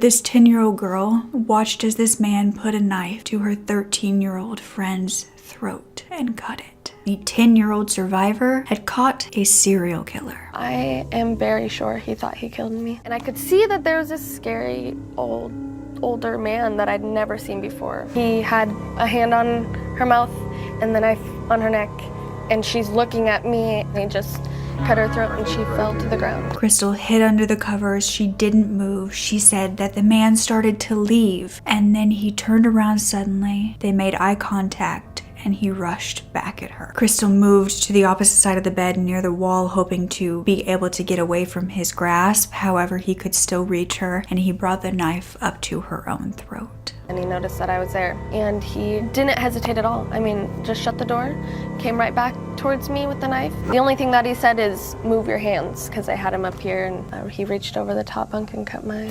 This 10-year-old girl watched as this man put a knife to her 13-year-old friend's throat and cut it. The 10-year-old survivor had caught a serial killer. I am very sure he thought he killed me. And I could see that there was this scary older man that I'd never seen before. He had a hand on her mouth and the knife on her neck, and she's looking at me, and he just cut her throat and she fell to the ground. Crystal hid under the covers. She didn't move. She said that the man started to leave, and then he turned around suddenly. They made eye contact, and he rushed back at her. Crystal moved to the opposite side of the bed near the wall, hoping to be able to get away from his grasp. However, he could still reach her, and he brought the knife up to her own throat. And he noticed that I was there, and he didn't hesitate at all. I mean, just shut the door, came right back towards me with the knife. The only thing that he said is, move your hands, because I had him up here, and he reached over the top bunk and cut my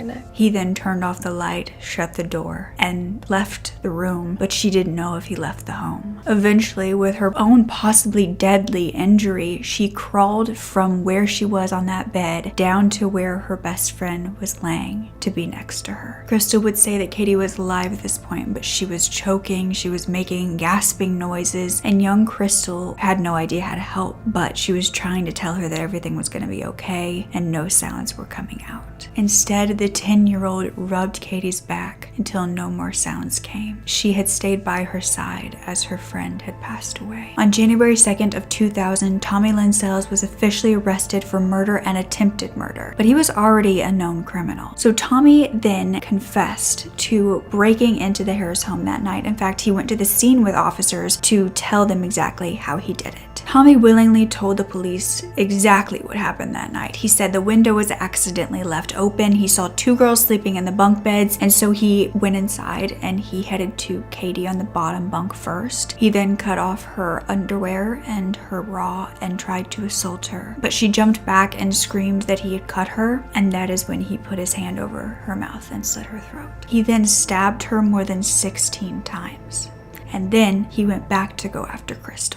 neck. He then turned off the light, shut the door, and left the room, but she didn't know if he left the home. Eventually, with her own possibly deadly injury, she crawled from where she was on that bed down to where her best friend was laying to be next to her. Crystal would say that Katie was alive at this point, but she was choking, she was making gasping noises, and young Crystal had no idea how to help, but she was trying to tell her that everything was going to be okay and no sounds were coming out. Instead, the 10-year-old rubbed Katie's back until no more sounds came. She had stayed by her side as her friend had passed away. On January 2nd of 2000, Tommy Lynn Sells was officially arrested for murder and attempted murder, but he was already a known criminal. So Tommy then confessed to breaking into the Harris home that night. In fact, he went to the scene with officers to tell them exactly how he did it. Tommy willingly told the police exactly what happened that night. He said the window was accidentally left open. He saw two girls sleeping in the bunk beds, and so he went inside and he headed to Katie on the bottom bunk first. He then cut off her underwear and her bra and tried to assault her, but she jumped back and screamed that he had cut her, and that is when he put his hand over her mouth and slit her throat. He then stabbed her more than 16 times, and then he went back to go after Crystal.